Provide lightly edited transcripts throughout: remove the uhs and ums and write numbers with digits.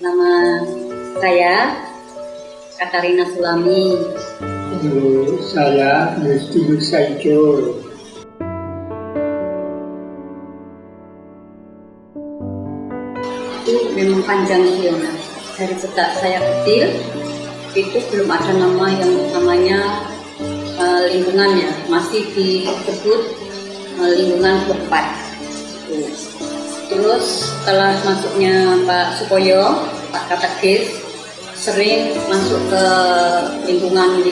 Nama saya Katarina Sulami. Saya Justinus Saijo. Itu memang panjang ya. Dari sejak saya kecil itu belum ada nama yang namanya lingkungan ya, masih disebut lingkungan Keempat. Terus setelah masuknya Pak Sukoyo, Pak Katekis sering masuk ke lingkungan,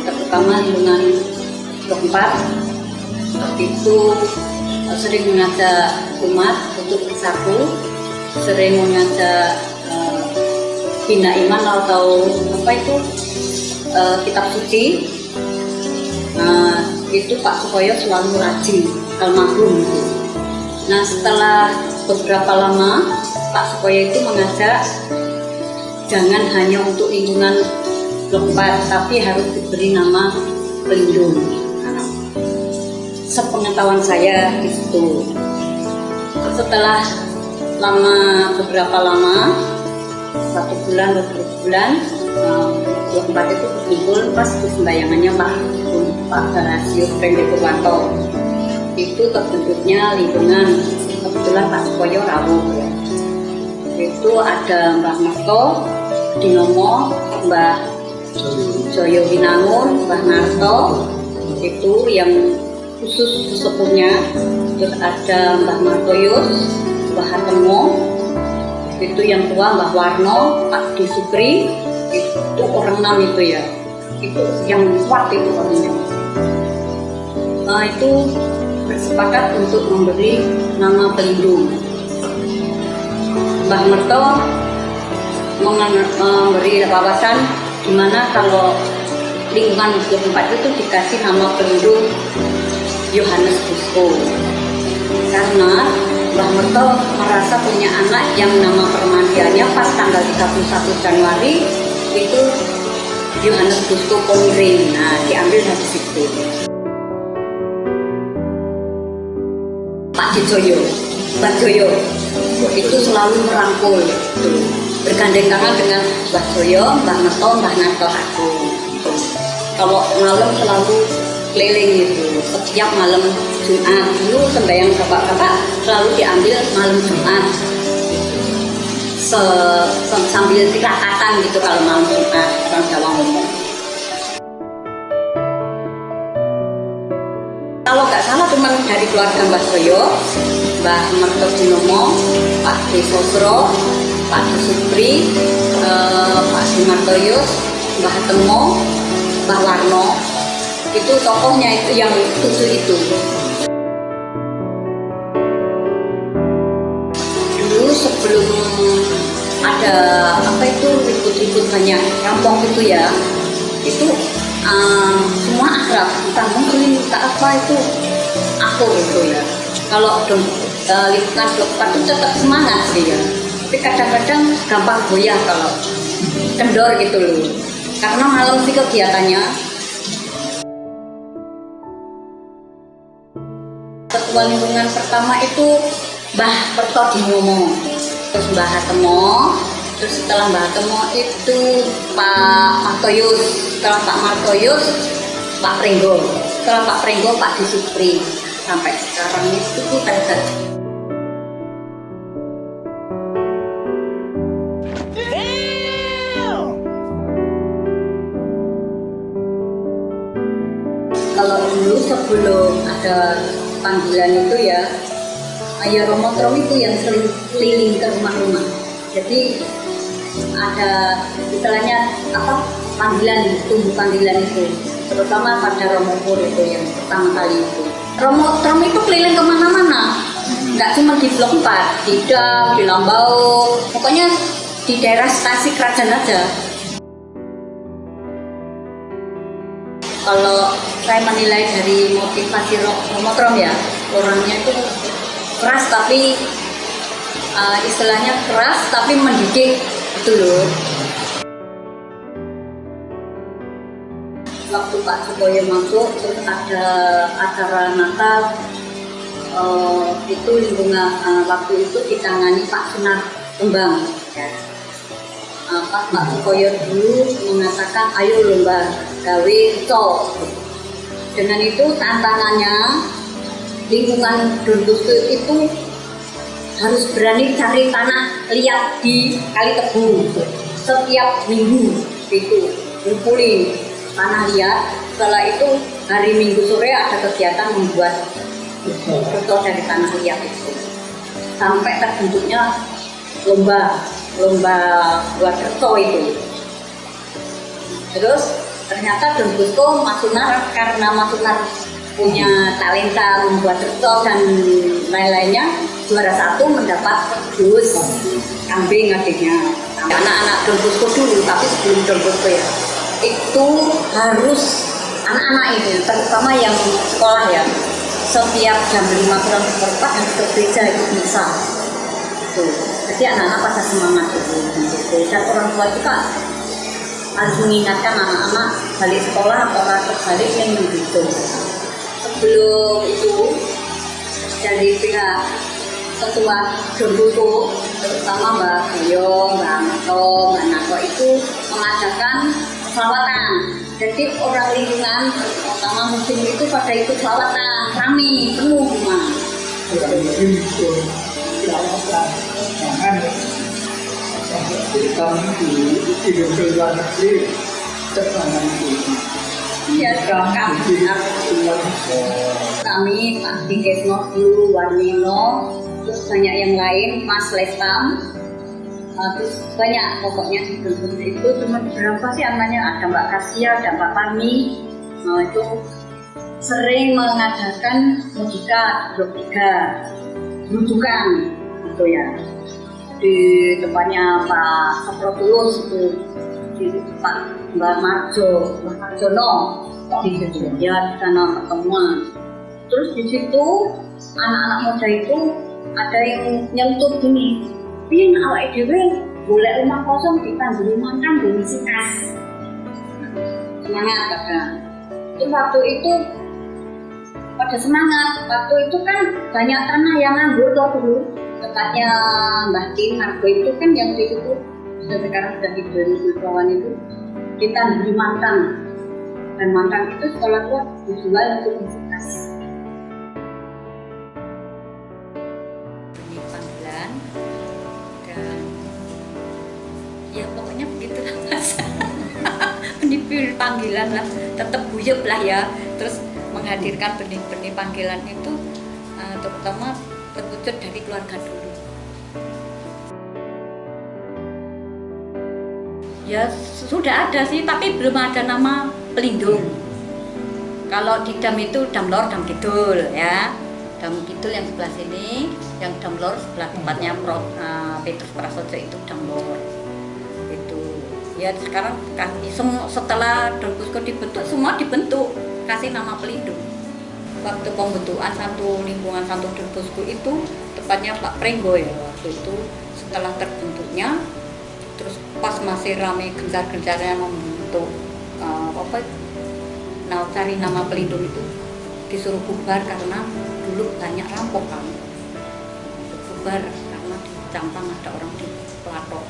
terutama lingkungan Keempat. Itu sering mengajak umat untuk bersatu, sering mengajak bina iman atau kitab suci. Nah, itu Pak Sukoyo selalu rajin, almarhum. Nah, setelah beberapa lama Pak Sukoyo itu mengajak jangan hanya untuk lingkungan Keempat, tapi harus diberi nama pelindung. Sepengetahuan saya itu, setelah beberapa lama, 1 bulan, 2 bulan, Keempat itu berkumpul pas sembayangannya Pak Barasio Prende Purwanto. Itu terbentuknya lingkungan, kebetulan Pak Sukoyo rawuh ya. Itu ada Mbah Merto, Dinomo, Mbah Joyo Winangun, Mbah Narto, itu yang khusus sesepuhnya. Terus ada Mbah Martoyus, Mbah Hatemo, itu yang tua Mbah Warno, Pak Disupri, itu orang 6 itu ya, itu yang kuat itu orangnya. Nah, itu bersepakat untuk memberi nama pelindung. Mbah Merto memberi wawasan gimana kalau lingkungan Keempat itu dikasih nama pelindung Yohanes Bosco, karena Mbah Merto merasa punya anak yang nama permandiannya pas tanggal 31 Januari itu Yohanes Bosco Pongiring. Nah, diambil dari situ. Pak Joyo, Mbah Joyo itu selalu merangkul, bergandeng tangan dengan Mbah Joyo, Mbah Merto, Mbah Narto, aku. Kalau malam selalu keliling itu, setiap malam Jumat. Dulu sembahyang bapak-bapak selalu diambil malam Jumat, sambil tirakatan gitu kalau malam Jumat, orang Jawa ngomong. Kalau nggak salah teman dari keluarga Mbah Joyo, Mbah Merto Dinomo, Pak Desosro, Pak Desupri, Pak Martoyus, Mbah Temo, Mbah Warno, itu tokohnya itu yang 7 itu. Dulu sebelum ada ribut-ribut banyak kampung itu ya, itu semua akrab, entah mungkin tak apa itu aku gitu ya. Kalau lingkungan Keempat itu tetap semangat sih ya, tapi kadang-kadang gampang goyah kalau kendor gitu loh, karena malam sih kegiatannya. Ketua lingkungan pertama itu Mbah Merto Dinomo, terus Mbah Hatemo, terus setelah Mbah Hatemo itu Pak Martoyus, setelah Pak Martoyus Pak Prenggo, setelah Pak Prenggo Pak Disupri, sampai sekarang itu kita. Kalau dulu sebelum ada panggilan itu ya Romotrom itu yang sering keliling ke rumah-rumah. Jadi ada istilahnya panggilan, tunggu panggilan itu, terutama pada Romopur itu yang pertama kali itu. Romotrom itu keliling kemana-mana, nggak cuma di Blok 4, di Dam, di Lambau, pokoknya di daerah stasiun Kerajaan aja. Kalau saya menilai dari motivasi Romotrom ya, orangnya itu keras tapi istilahnya keras tapi mendidik gitu loh. Waktu Pak Sukoyo masuk, terus ada acara Natal, itu lingkungan waktu itu ditangani Pak kembang. Ya. Pak Sukoyo dulu mengatakan ayo lomba gawe reco. Dengan itu tantangannya lingkungan Don Bosco itu harus berani cari tanah liat di Kali Tebu setiap minggu itu ngumpulin tanah liat. Setelah itu hari Minggu sore ada kegiatan membuat reco dari tanah liat itu sampai terbentuknya lomba buat reco itu. Terus ternyata Don Bosco Masunar, karena Masunar punya talenta membuat reco dan lain-lainnya, juara 1 mendapat dus kambing adiknya. Anak-anak Don Bosco dulu, tapi sebelum Don Bosco ya, itu harus anak-anak ini, terutama yang sekolah ya, setiap jam 5:45 harus ke gereja ikut misa. Jadi anak-anak pada semangat itu. Dan orang tua juga harus mengingatkan anak-anak balik sekolah atau terbalik yang begitu. Sebelum itu dari pihak ketua Don Bosco, terutama Mbak Boyo, Mbak Amato, Mbak Nato itu mengadakan selawatan. Jadi orang lingkungan, terutama muslim itu pada ikut selawatan, rame, penuh rumah. Orang mungkin itu selawatan, jangan kita hidup di luar negeri, tertanam itu. Iya, kami Pak Dikesno dulu, Warnino, terus banyak yang lain, Mas Lestam, terus banyak pokoknya di Don itu cuma berapa sih namanya, ada Mbak Kasia, ada Mbak Pani, itu sering mengadakan mujika grup 3 rujukan gitu ya, di tempatnya Pak Soprotulus itu, di Pak Mbak Marjono di ya di sana pertemuan. Terus di situ anak-anak muda itu ada yang nyentuh gini, pin awake dhewe golek rumah kosong ditambah makan ngisi kas. Semangat pada. Terus waktu itu pada semangat, waktu itu kan banyak tanah yang nganggur tuh dulu. Tempatnya Mbah Tin Margo itu kan yang di situ sekarang sudah dijual itu kita beli mantan, dan mantan itu setelah tua dijual untuk investasi. Benih panggilan dan ya pokoknya begitulah mas. Benih panggilan lah, tetap guyup lah ya. Terus menghadirkan benih-benih panggilan itu terutama terwujud dari keluarga dulu. Ya sudah ada sih, tapi belum ada nama pelindung. Kalau di dam itu dam lor, dam kidul ya. Dam kidul yang sebelah sini, yang dam lor sebelah tempatnya Petrus Prasojo itu dam lor. Itu ya sekarang setelah Don Bosco dibentuk, semua dibentuk kasih nama pelindung. Waktu pembentukan satu lingkungan Santo Don Bosco itu tepatnya Pak Prenggo ya, waktu itu setelah terbentuknya. Terus pas masih ramai gencar-gencarnya membentuk cari nama pelindung itu disuruh bubar karena dulu banyak rampokan. Bubar karena di Campang ada orang di Plato,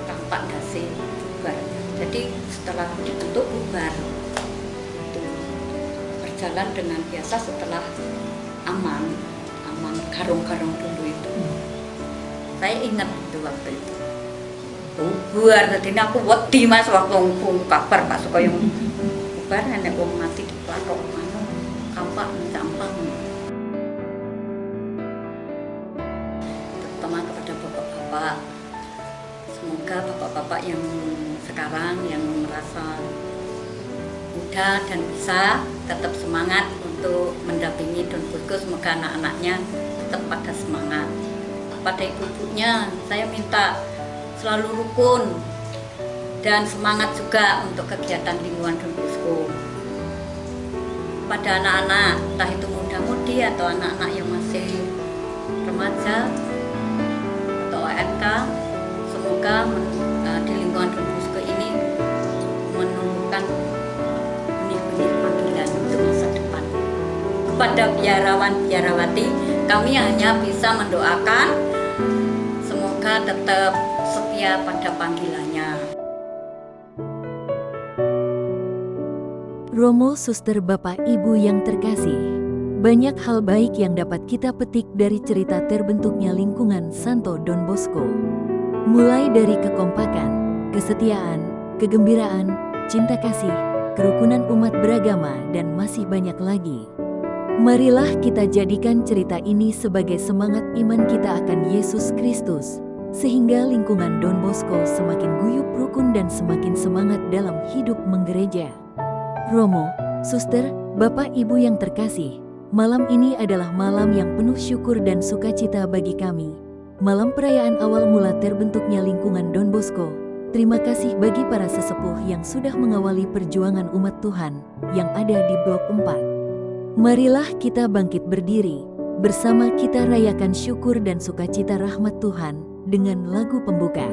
Kampak Dasi bubar. Jadi setelah dibentuk bubar. Itu berjalan dengan biasa setelah aman garung-garung dulu itu. Saya ingat itu waktu itu. Bubar, tadi aku wedi mas waktu kabar Pak Sukoyo bubar, nenek wong mati di Plato Kampak Campang. Terutama kepada bapak-bapak, semoga bapak-bapak yang sekarang yang merasa muda dan bisa tetap semangat untuk mendampingi Don Bosco, semoga anak-anaknya tetap pada semangat. Pada ibu-ibunya saya minta selalu rukun dan semangat juga untuk kegiatan lingkungan Don Bosco. Pada anak-anak, entah itu muda-mudi atau anak-anak yang masih remaja atau ANK, semoga di lingkungan Don Bosco ini menumbuhkan benih-benih panggilan untuk masa depan. Kepada biarawan-biarawati, kami hanya bisa mendoakan maka tetap setia pada panggilannya. Romo, Suster, Bapak, Ibu yang terkasih, banyak hal baik yang dapat kita petik dari cerita terbentuknya lingkungan Santo Don Bosco. Mulai dari kekompakan, kesetiaan, kegembiraan, cinta kasih, kerukunan umat beragama, dan masih banyak lagi. Marilah kita jadikan cerita ini sebagai semangat iman kita akan Yesus Kristus, sehingga lingkungan Don Bosco semakin guyup rukun dan semakin semangat dalam hidup menggereja. Romo, Suster, Bapak, Ibu yang terkasih, malam ini adalah malam yang penuh syukur dan sukacita bagi kami. Malam perayaan awal mula terbentuknya lingkungan Don Bosco. Terima kasih bagi para sesepuh yang sudah mengawali perjuangan umat Tuhan yang ada di Blok 4. Marilah kita bangkit berdiri, bersama kita rayakan syukur dan sukacita rahmat Tuhan dengan lagu pembuka.